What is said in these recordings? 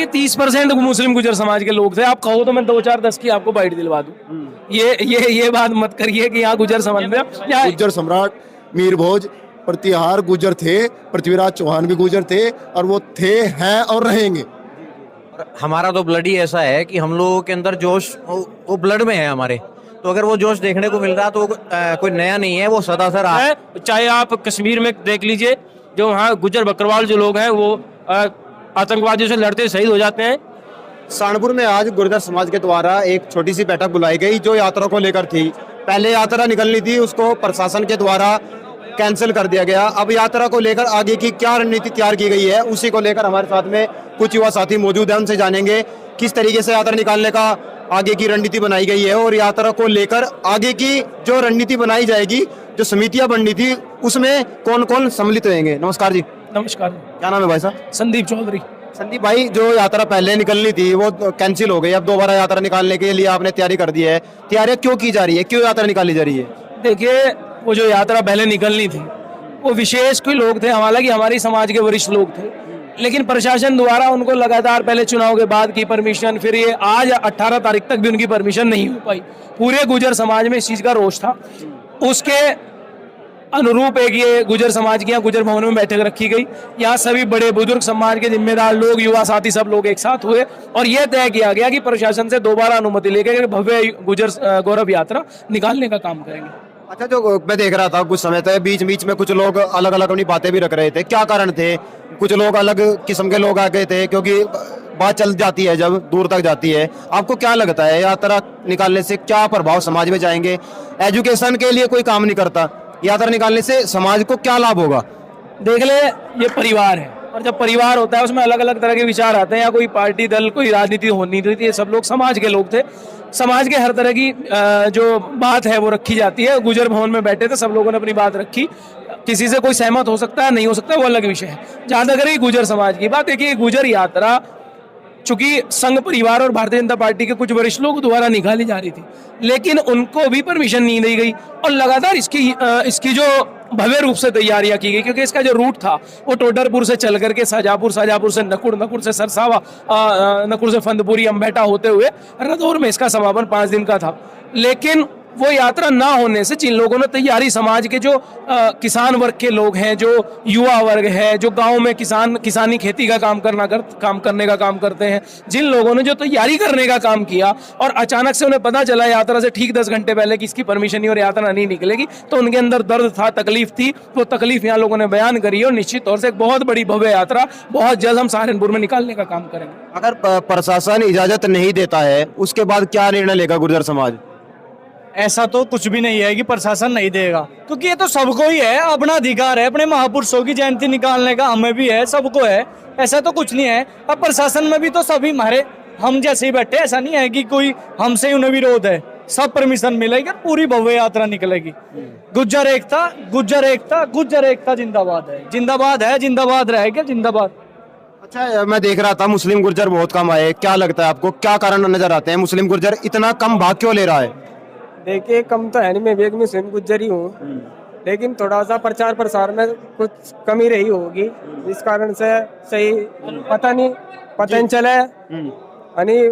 देखिए 30% मुस्लिम गुजर समाज के लोग थे। आप कहो तो मैं 2-4-10 की आपको बाइट दिलवा दूं। ये बात मत करिए कि यहाँ गुजर समाज में गुर्जर सम्राट मीर भोज प्रतिहार गुर्जर थे, पृथ्वीराज चौहान भी गुर्जर थे और वो थे, हैं और रहेंगे। हमारा तो ब्लड ही ऐसा है कि हम लोगों के अंदर जोश वो ब्लड में है हमारे। तो अगर वो जोश देखने को मिल रहा तो कोई नया नहीं है, वो सदा से रहा है। चाहे आप कश्मीर में देख लीजिए, जो वहाँ गुजर बकरवाल जो लोग हैं वो आतंकवादियों से लड़ते शहीद हो जाते हैं। सहारनपुर में आज गुर्जर समाज के द्वारा एक छोटी सी बैठक बुलाई गई जो यात्रा को लेकर थी। पहले यात्रा निकलनी थी, उसको प्रशासन के द्वारा कैंसिल कर दिया गया। अब यात्रा को लेकर आगे की क्या रणनीति तैयार की गई है, उसी को लेकर हमारे साथ में कुछ युवा साथी मौजूद हैं, उनसे जानेंगे किस तरीके से यात्रा निकालने का आगे की रणनीति बनाई गई है और यात्रा को लेकर आगे की जो रणनीति बनाई जाएगी, जो समितियां बननी थी, उसमें कौन कौन सम्मिलित होंगे। नमस्कार जी। नमस्कार। क्या नाम है भाई साहब? संदीप चौधरी। संदीप भाई, जो यात्रा पहले निकलनी थी वो कैंसिल हो गई, अब दोबारा यात्रा निकालने के लिए आपने तैयारी कर दी है। तैयारी क्यों की जा रही है, क्यों यात्रा निकाली जा रही है? देखिए, वो जो यात्रा पहले निकलनी थी वो विशेष कोई लोग थे, हालांकि हमारी समाज के वरिष्ठ लोग थे, लेकिन प्रशासन द्वारा उनको लगातार पहले चुनाव के बाद की परमिशन, फिर ये आज 18 तारीख तक भी उनकी परमिशन नहीं हो पाई। पूरे गुजर समाज में इस चीज़ का रोष था। उसके अनुरूप एक ये गुजर समाज की यहाँ गुजर भवन में बैठक रखी गई। यहाँ सभी बड़े बुजुर्ग समाज के जिम्मेदार लोग, युवा साथी, सब लोग एक साथ हुए और यह तय किया गया कि प्रशासन से दोबारा अनुमति लेकर भव्य गुजर गौरव यात्रा निकालने का काम करेंगे। अच्छा, जो मैं देख रहा था कुछ समय तक बीच बीच में कुछ लोग अलग अलग अपनी बातें भी रख रहे थे, क्या कारण थे? कुछ लोग अलग किस्म के लोग आ गए थे, क्योंकि बात चल जाती है जब दूर तक जाती है। आपको क्या लगता है यात्रा निकालने से क्या प्रभाव समाज में जाएंगे? एजुकेशन के लिए कोई काम नहीं करता, यात्रा निकालने से समाज को क्या लाभ होगा? देख ले, ये परिवार है और जब परिवार होता है उसमें अलग अलग तरह के विचार आते हैं। या कोई पार्टी दल, कोई राजनीति होनी थी, ये सब लोग समाज के लोग थे। समाज के हर तरह की जो बात है वो रखी जाती है। गुजर भवन में बैठे थे, सब लोगों ने अपनी बात रखी। किसी से कोई सहमत हो सकता है, नहीं हो सकता, वो अलग विषय है। जहां तक रही गुजर समाज की बात, देखिए गुजर यात्रा चूंकि संघ परिवार और भारतीय जनता पार्टी के कुछ वरिष्ठ लोग द्वारा निकाली जा रही थी, लेकिन उनको भी परमिशन नहीं दी गई और लगातार इसकी जो भव्य रूप से तैयारियां की गई, क्योंकि इसका जो रूट था वो टोडरपुर से चल करके शाहजहांपुर, शाहजहांपुर से नकुड़, नकुड़ से सरसावा, नकुड़ से फंदपुरी, अम्बेटा होते हुए रदौर में इसका समापन 5 दिन का था। लेकिन वो यात्रा ना होने से जिन लोगों ने तैयारी, समाज के जो किसान वर्ग के लोग हैं, जो युवा वर्ग है, जो गांव में किसानी खेती का काम करने का काम करते हैं, जिन लोगों ने जो तैयारी करने का काम किया और अचानक से उन्हें पता चला यात्रा से ठीक 10 घंटे पहले कि इसकी परमिशन नहीं और यात्रा नहीं निकलेगी, तो उनके अंदर दर्द था, तकलीफ थी। वो तकलीफ यहाँ लोगों ने बयान करी और निश्चित तौर से एक बहुत बड़ी भव्य यात्रा बहुत जल्द हम सहारनपुर में निकालने का काम करेंगे। अगर प्रशासन इजाजत नहीं देता है, उसके बाद क्या निर्णय लेगा गुर्जर समाज? ऐसा तो कुछ भी नहीं है कि प्रशासन नहीं देगा, क्योंकि ये तो सबको ही है, अपना अधिकार है। अपने महापुरुषों की जयंती निकालने का हमें भी है, सबको है, ऐसा तो कुछ नहीं है। अब प्रशासन में भी तो सभी हमारे हम जैसे ही बैठे, ऐसा नहीं है कि कोई हमसे उन्हें विरोध है। सब परमिशन मिलेगी, पूरी भव्य यात्रा निकलेगी। गुज्जर एकता, गुज्जर एकता, गुज्जर एकता जिंदाबाद है, जिंदाबाद है, जिंदाबाद रहेगा, जिंदाबाद। अच्छा, मैं देख रहा था मुस्लिम गुर्जर बहुत कम आए, क्या लगता है आपको, क्या कारण नजर आते हैं? मुस्लिम गुर्जर इतना कम भाग क्यों ले रहा है? देखिए, कम तो है नहीं, मैं भी एक मुस्लिम गुज्जर ही हूँ, लेकिन थोड़ा सा प्रचार प्रसार में कुछ कमी रही होगी, जिस कारण से सही पता नहीं चले।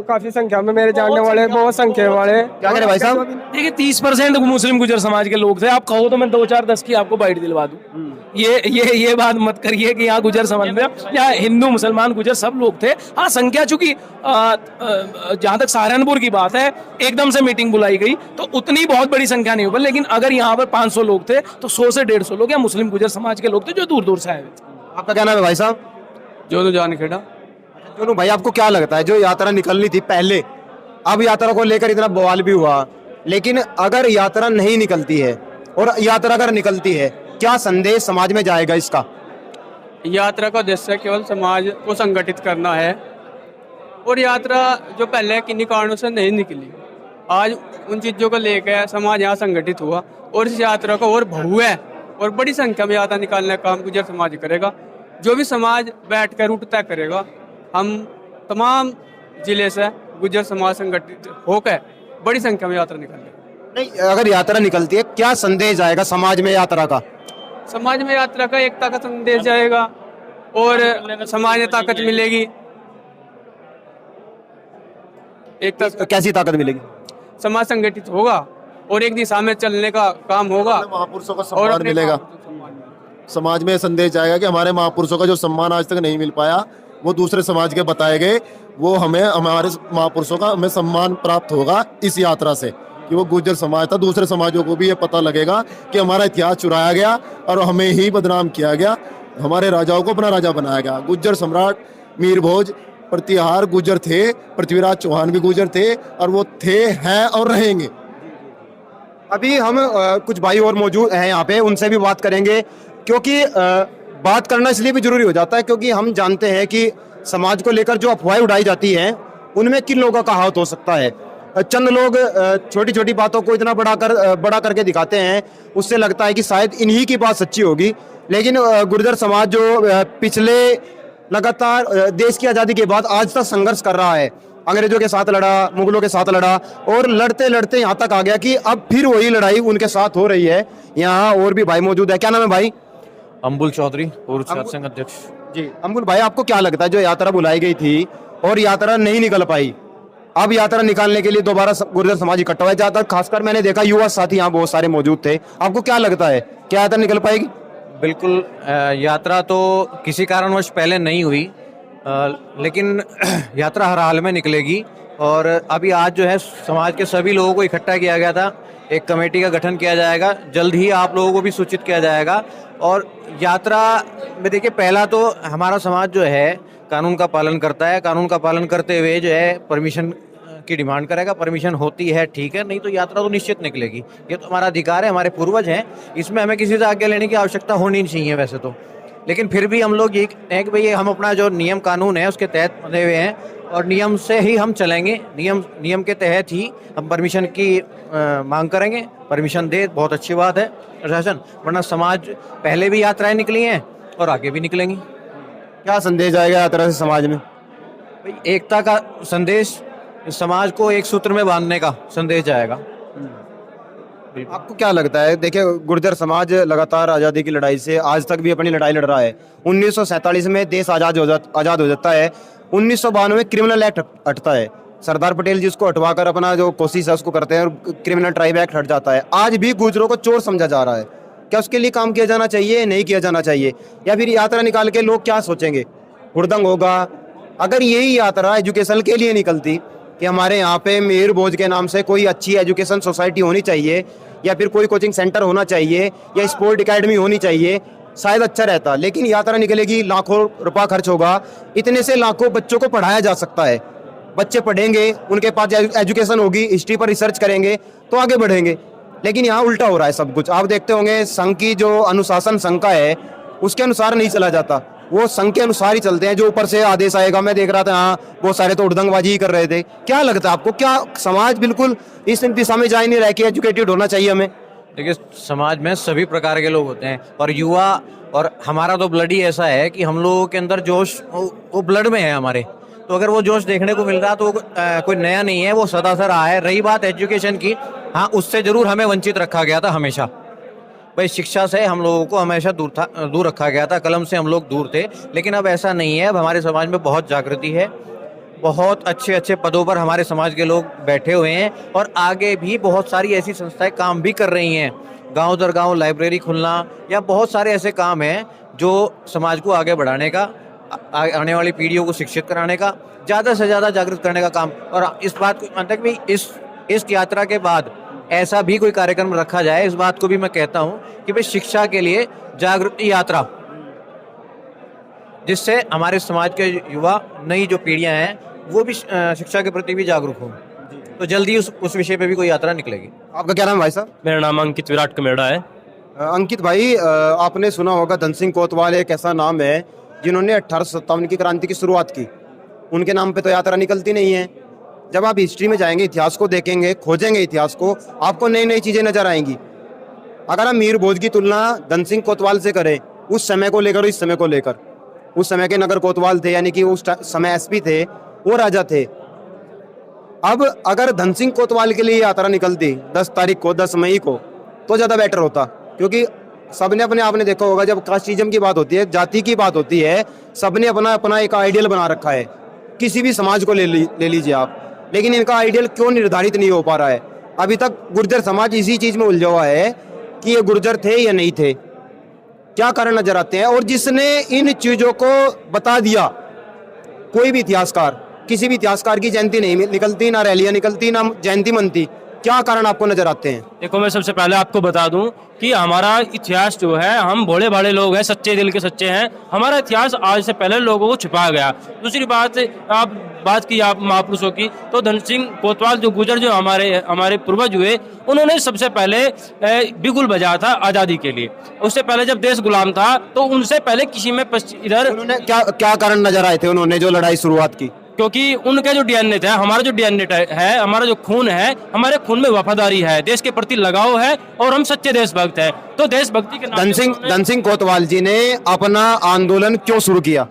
काफी संख्या में मेरे जानने वाले, बहुत संख्या वाले। क्या करें भाई साहब? देखिए 30% मुस्लिम गुजर समाज के लोग थे। आप कहो तो मैं 2-4-10 की आपको बाइट दिलवा दूं। ये बात मत करिए कि यहाँ गुजर समाज में, यहाँ हिंदू मुसलमान गुजर सब लोग थे। हाँ, संख्या चूंकि जहाँ तक सहारनपुर की बात है, एकदम से मीटिंग बुलाई गई तो उतनी बहुत बड़ी संख्या नहीं हो पाई, लेकिन अगर यहाँ पर 500 लोग थे तो 100 से 150 लोग यहाँ मुस्लिम गुजर समाज के लोग थे जो दूर दूर से आए हुए थे। आपका क्या नाम है भाई साहब? जो जान खेड़ा। दोनों भाई, आपको क्या लगता है, जो यात्रा निकलनी थी पहले, अब यात्रा को लेकर इतना बवाल भी हुआ, लेकिन अगर यात्रा नहीं निकलती है और यात्रा अगर निकलती है, क्या संदेश समाज में जाएगा इसका? यात्रा का उद्देश्य केवल समाज को संगठित करना है और यात्रा जो पहले किन्हीं कारणों से नहीं निकली, आज उन चीज़ों को लेकर समाज यहाँ संगठित हुआ और इस यात्रा को और भव्य और बड़ी संख्या में यात्रा निकालने का काम गुजर समाज करेगा। जो भी समाज बैठ कर रूट तय करेगा, हम तमाम जिले से गुजर समाज संगठित होकर बड़ी संख्या में यात्रा निकालेंगे। नहीं, अगर यात्रा निकलती है, क्या संदेश आएगा समाज में यात्रा का? समाज में यात्रा का एकता का संदेश जाएगा और समाज में ताकत मिलेगी एकता तो कैसी ताकत मिलेगी? समाज संगठित होगा और एक दिशा में चलने का काम होगा महापुरुषों का और सम्मान अपने मिलेगा। महापुरुषों को सम्मान मिलेगा। समाज में संदेश जाएगा कि हमारे महापुरुषों का जो सम्मान आज तक नहीं मिल पाया, वो दूसरे समाज के बताए गए, वो हमें हमारे महापुरुषों का हमें सम्मान प्राप्त होगा इस यात्रा से, कि वो गुर्जर समाज था। दूसरे समाजों को भी ये पता लगेगा कि हमारा इतिहास चुराया गया और हमें ही बदनाम किया गया, हमारे राजाओं को अपना राजा बनाया गया। गुर्जर सम्राट मीर भोज प्रतिहार गुर्जर थे, पृथ्वीराज चौहान भी गुर्जर थे, और वो थे, हैं और रहेंगे। अभी हम कुछ भाई और मौजूद हैं यहाँ पे, उनसे भी बात करेंगे, क्योंकि बात करना इसलिए भी जरूरी हो जाता है क्योंकि हम जानते हैं कि समाज को लेकर जो अफवाहें उड़ाई जाती हैं उनमें किन लोगों का हाथ हो सकता है। चंद लोग छोटी छोटी बातों को इतना बड़ा करके दिखाते हैं, उससे लगता है कि शायद इन्हीं की बात सच्ची होगी। लेकिन गुर्जर समाज जो पिछले लगातार देश की आज़ादी के बाद आज तक संघर्ष कर रहा है, अंग्रेजों के साथ लड़ा, मुगलों के साथ लड़ा, और लड़ते लड़ते यहाँ तक आ गया कि अब फिर वही लड़ाई उनके साथ हो रही है। यहाँ और भी भाई मौजूद है। क्या नाम है भाई? अम्बुल चौधरी, पूर्व छात्र संघ अध्यक्ष। जी अम्बुल भाई, आपको क्या लगता है जो यात्रा बुलाई गई थी और यात्रा नहीं निकल पाई, अब यात्रा निकालने के लिए दोबारा गुर्जर समाज इकट्ठा हुआ है? ज्यादातर खासकर मैंने देखा युवा साथी यहाँ बहुत सारे मौजूद थे। आपको क्या लगता है, क्या यात्रा निकल पाएगी? बिल्कुल, यात्रा तो किसी कारणवश पहले नहीं हुई, लेकिन यात्रा हर हाल में निकलेगी। और अभी आज जो है समाज के सभी लोगों को इकट्ठा किया गया था, एक कमेटी का गठन किया जाएगा, जल्द ही आप लोगों को भी सूचित किया जाएगा। और यात्रा में देखिए, पहला तो हमारा समाज जो है कानून का पालन करता है, कानून का पालन करते हुए जो है परमिशन की डिमांड करेगा। परमिशन होती है ठीक है, नहीं तो यात्रा तो निश्चित निकलेगी। ये तो हमारा अधिकार है, हमारे पूर्वज हैं, इसमें हमें किसी से आज्ञा लेने की आवश्यकता होनी नहीं चाहिए वैसे तो। लेकिन फिर भी हम लोग ये हैं कि भाई हम अपना जो नियम कानून है उसके तहत बंधे हुए हैं और नियम से ही हम चलेंगे। नियम के तहत ही हम परमिशन की मांग करेंगे। परमिशन दे, बहुत अच्छी बात है प्रशासन, वरना समाज पहले भी यात्राएं निकली हैं और आगे भी निकलेंगी। क्या संदेश जाएगा यात्रा से समाज में? भाई एकता का संदेश, समाज को एक सूत्र में बांधने का संदेश जाएगा। आपको क्या लगता है? देखिए, गुर्जर समाज लगातार आज़ादी की लड़ाई से आज तक भी अपनी लड़ाई लड़ रहा है। 1947 में देश आज़ाद हो जाता है, 1992 में क्रिमिनल एक्ट हटता है, सरदार पटेल जी उसको हटवाकर अपना जो कोशिश है उसको करते हैं और क्रिमिनल ट्राइब एक्ट हट जाता है। आज भी गुर्जरों को चोर समझा जा रहा है। क्या उसके लिए काम किया जाना चाहिए, नहीं किया जाना चाहिए? या फिर यात्रा निकाल के लोग क्या सोचेंगे, हुड़दंग होगा? अगर यही यात्रा एजुकेशन के लिए निकलती कि हमारे यहाँ पे मीर भोज के नाम से कोई अच्छी एजुकेशन सोसाइटी होनी चाहिए, या फिर कोई कोचिंग सेंटर होना चाहिए, या स्पोर्ट एकेडमी होनी चाहिए, शायद अच्छा रहता। लेकिन यात्रा निकलेगी, लाखों रुपया खर्च होगा, इतने से लाखों बच्चों को पढ़ाया जा सकता है। बच्चे पढ़ेंगे, उनके पास एजुकेशन होगी, हिस्ट्री पर रिसर्च करेंगे तो आगे बढ़ेंगे। लेकिन यहाँ उल्टा हो रहा है सब कुछ। आप देखते होंगे संघ की जो अनुशासन संघ का है उसके अनुसार नहीं चला जाता, वो संघ के अनुसार ही चलते हैं। जो ऊपर से आदेश आएगा, मैं देख रहा था हाँ बहुत सारे तो उड़दंगबाजी ही कर रहे थे। क्या लगता है आपको, क्या समाज बिल्कुल इस दिशा में जा ही नहीं रहा कि एजुकेटेड होना चाहिए हमें? देखिए, समाज में सभी प्रकार के लोग होते हैं और युवा, और हमारा तो ब्लड ही ऐसा है कि हम लोगों के अंदर जोश वो ब्लड में है हमारे। तो अगर वो जोश देखने को मिल रहा तो कोई नया नहीं है, वो सदा से रहा है। रही बात एजुकेशन की, हाँ उससे जरूर हमें वंचित रखा गया था हमेशा। भाई शिक्षा से हम लोगों को हमेशा दूर रखा गया था, कलम से हम लोग दूर थे। लेकिन अब ऐसा नहीं है, अब हमारे समाज में बहुत जागृति है, बहुत अच्छे अच्छे पदों पर हमारे समाज के लोग बैठे हुए हैं और आगे भी बहुत सारी ऐसी संस्थाएं काम भी कर रही हैं। गांव दर गांव लाइब्रेरी खुलना या बहुत सारे ऐसे काम हैं जो समाज को आगे बढ़ाने का, आने वाली पीढ़ियों को शिक्षित कराने का, ज़्यादा से ज़्यादा जागृत करने का काम। और इस बात को मतलब भी इस यात्रा के बाद ऐसा भी कोई कार्यक्रम रखा जाए, इस बात को भी मैं कहता हूँ कि भाई शिक्षा के लिए जागृति यात्रा, जिससे हमारे समाज के युवा, नई जो पीढ़ियां हैं वो भी शिक्षा के प्रति भी जागरूक हों। तो जल्दी उस विषय पे भी कोई यात्रा निकलेगी। आपका क्या नाम है भाई साहब? मेरा नाम अंकित विराट कमेड़ा है। अंकित भाई, आपने सुना होगा धन सिंह कोतवाल एक ऐसा नाम है जिन्होंने 1857 की क्रांति की शुरुआत की। उनके नाम पे तो यात्रा निकलती नहीं है। जब आप हिस्ट्री में जाएंगे, इतिहास को देखेंगे, खोजेंगे इतिहास को, आपको नई नई चीज़ें नजर आएंगी। अगर हम मीर भोज की तुलना धन सिंह कोतवाल से करें, उस समय को लेकर, इस समय को लेकर, उस समय के नगर कोतवाल थे, यानी कि उस समय एसपी थे, वो राजा थे। अब अगर धन सिंह कोतवाल के लिए यात्रा निकलती 10 तारीख को, 10 मई को, तो ज़्यादा बेटर होता। क्योंकि सबने अपने आपने देखा होगा, जब कास्टिज्म की बात होती है, जाति की बात होती है, सबने अपना अपना एक आइडियल बना रखा है। किसी भी समाज को ले लीजिए आप, लेकिन इनका आइडियल क्यों निर्धारित नहीं हो पा रहा है? अभी तक गुर्जर समाज इसी चीज में उलझा हुआ है कि ये गुर्जर थे या नहीं थे, क्या कारण नजर आते हैं? और जिसने इन चीजों को बता दिया, कोई भी इतिहासकार, किसी भी इतिहासकार की जयंती नहीं निकलती, ना रैलियां निकलती, ना जयंती मनती, क्या कारण आपको नजर आते हैं? देखो, मैं सबसे पहले आपको बता दूं कि हमारा इतिहास जो है, हम भोले भाले लोग हैं, सच्चे दिल के सच्चे हैं। हमारा इतिहास आज से पहले लोगों को छिपाया गया। दूसरी बात, आप बात की आप महापुरुषों की, तो धन सिंह कोतवाल जो गुजर जो हमारे पूर्वज हुए, उन्होंने सबसे पहले बिगुल बजाया था आज़ादी के लिए। उससे पहले जब देश गुलाम था तो उनसे पहले किसी में इधर उन्होंने क्या कारण नजर आए थे उन्होंने जो लड़ाई शुरुआत की? क्योंकि उनका जो डीएनए था, हमारा जो डीएनए है, हमारा जो खून है, हमारे खून में वफादारी है, देश के प्रति लगाव है और हम सच्चे देशभक्त हैं। तो देशभक्ति के धन सिंह कोतवाल जी ने अपना आंदोलन क्यों शुरू किया?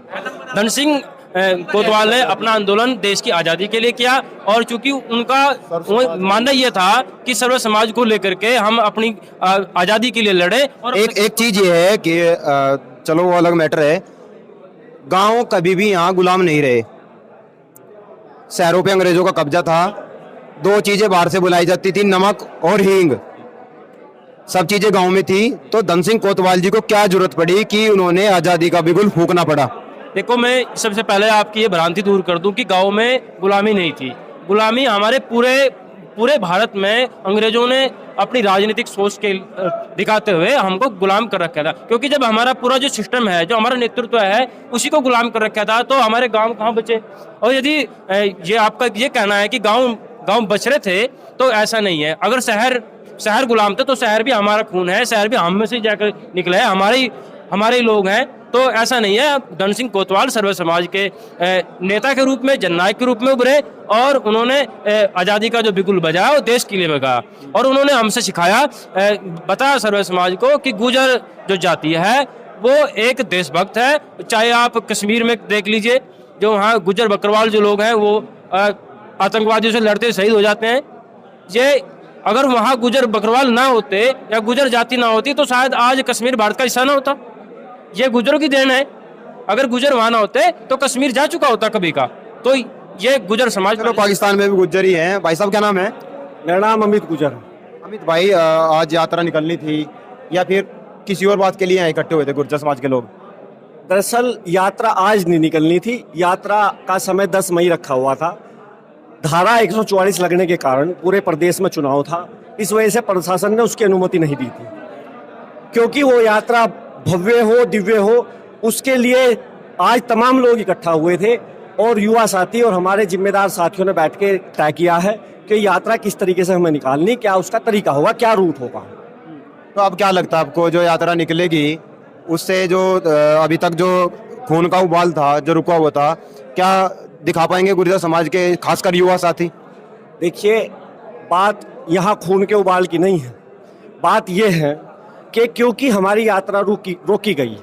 धन सिंह कोतवाल ने अपना आंदोलन देश की आज़ादी के लिए किया, और चूंकि उनका मानना यह था कि सर्व समाज को लेकर के हम अपनी आज़ादी के लिए लड़े। और एक चीज ये है कि चलो वो अलग मैटर है, गांव कभी भी यहाँ गुलाम नहीं रहे, शहरों पे अंग्रेजों का कब्जा था। दो चीजें बाहर से बुलाई जाती थी, नमक और हींग, सब चीजें गांव में थी। तो धन सिंह कोतवाल जी को क्या जरूरत पड़ी कि उन्होंने आजादी का बिगुल फूंकना पड़ा? देखो, मैं सबसे पहले आपकी ये भ्रांति दूर कर दूं कि गांव में गुलामी नहीं थी। गुलामी हमारे पूरे भारत में अंग्रेजों ने अपनी राजनीतिक सोच के दिखाते हुए हमको गुलाम कर रखा था। क्योंकि जब हमारा पूरा जो सिस्टम है, जो हमारा नेतृत्व है, उसी को गुलाम कर रखा था, तो हमारे गांव कहाँ बचे? और यदि ये आपका ये कहना है कि गांव बच रहे थे, तो ऐसा नहीं है। अगर शहर गुलाम थे तो शहर भी हमारा खून है, शहर भी हम में से जाकर निकले है, हमारे ही लोग हैं। तो ऐसा नहीं है। धन सिंह कोतवाल सर्व समाज के नेता के रूप में, जननायक के रूप में उभरे, और उन्होंने आज़ादी का जो बिगुल बजाया वो देश के लिए बजाया। और उन्होंने हमसे सिखाया, बताया सर्व समाज को कि गुर्जर जो जाति है वो एक देशभक्त है। चाहे आप कश्मीर में देख लीजिए, जो वहाँ गुर्जर बकरवाल जो लोग हैं वो आतंकवादियों से लड़ते शहीद हो जाते हैं। ये अगर वहाँ गुर्जर बकरवाल ना होते या गुर्जर जाति ना होती तो शायद आज कश्मीर भारत का हिस्सा ना होता। ये गुर्जरों की देन है। अगर गुर्जर वहां ना होते तो कश्मीर जा चुका होता कभी का। तो ये गुर्जर समाज। चलो, पाकिस्तान में भी गुर्जर ही हैं। भाई साहब, क्या नाम है? मेरा नाम अमित गुजर। अमित भाई, आज यात्रा निकलनी थी या फिर किसी और बात के लिए यहाँ इकट्ठे हुए थे गुर्जर समाज के लोग? दरअसल यात्रा आज नहीं निकलनी थी। यात्रा का समय 10 मई रखा हुआ था। धारा 144 लगने के कारण पूरे प्रदेश में चुनाव था, इस वजह से प्रशासन ने उसकी अनुमति नहीं दी थी। क्योंकि वो यात्रा भव्य हो, दिव्य हो, उसके लिए आज तमाम लोग इकट्ठा हुए थे, और युवा साथी और हमारे जिम्मेदार साथियों ने बैठ के तय किया है कि यात्रा किस तरीके से हमें निकालनी, क्या उसका तरीका होगा, क्या रूट होगा। तो अब क्या लगता है आपको, जो यात्रा निकलेगी उससे जो अभी तक जो खून का उबाल था, जो रुका हुआ था, क्या दिखा पाएंगे गुर्जर समाज के खासकर युवा साथी? देखिए, बात यहाँ खून के उबाल की नहीं है। बात यह है कि क्योंकि हमारी यात्रा रोकी गई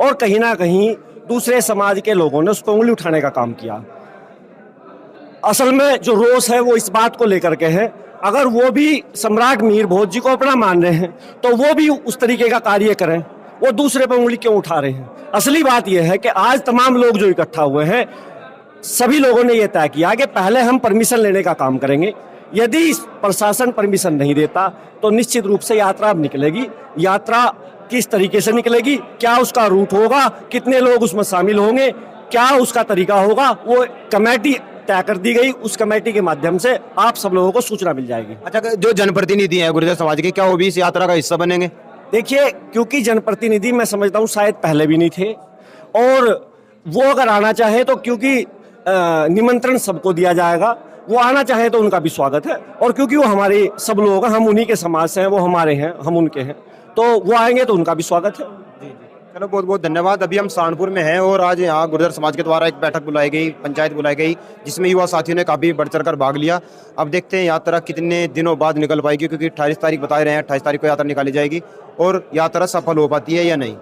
और कहीं ना कहीं दूसरे समाज के लोगों ने उस पर उंगली उठाने का काम किया। असल में जो रोष है वो इस बात को लेकर के है, अगर वो भी सम्राट मीर भोज जी को अपना मान रहे हैं तो वो भी उस तरीके का कार्य करें। वो दूसरे पर उंगली क्यों उठा रहे हैं? असली बात यह है कि आज तमाम लोग जो इकट्ठा हुए हैं, सभी लोगों ने यह तय किया कि पहले हम परमिशन लेने का काम करेंगे। यदि प्रशासन परमिशन नहीं देता तो निश्चित रूप से यात्रा अब निकलेगी। यात्रा किस तरीके से निकलेगी, क्या उसका रूट होगा, कितने लोग उसमें शामिल होंगे, क्या उसका तरीका होगा, वो कमेटी तय कर दी गई। उस कमेटी के माध्यम से आप सब लोगों को सूचना मिल जाएगी। अच्छा, जो जनप्रतिनिधि हैं गुर्जर समाज के, क्या वो भी इस यात्रा का हिस्सा बनेंगे? देखिए, क्योंकि जनप्रतिनिधि मैं समझता हूँ शायद पहले भी नहीं थे, और वो अगर आना चाहे तो क्योंकि निमंत्रण सबको दिया जाएगा, वो आना चाहे तो उनका भी स्वागत है। और क्योंकि वो हमारे सब लोग हैं, हम उन्हीं के समाज से हैं, वो हमारे हैं, हम उनके हैं, तो वो आएंगे तो उनका भी स्वागत है। चलो, बहुत बहुत धन्यवाद। अभी हम सहारनपुर में हैं और आज यहाँ गुर्जर समाज के द्वारा एक बैठक बुलाई गई, पंचायत बुलाई गई, जिसमें युवा साथियों ने काफ़ी बढ़ चढ़ कर भाग लिया। अब देखते हैं यात्रा कितने दिनों बाद निकल पाएगी, क्योंकि 28 तारीख बता रहे हैं, 28 तारीख को यात्रा निकाली जाएगी और यात्रा सफल हो पाती है या नहीं।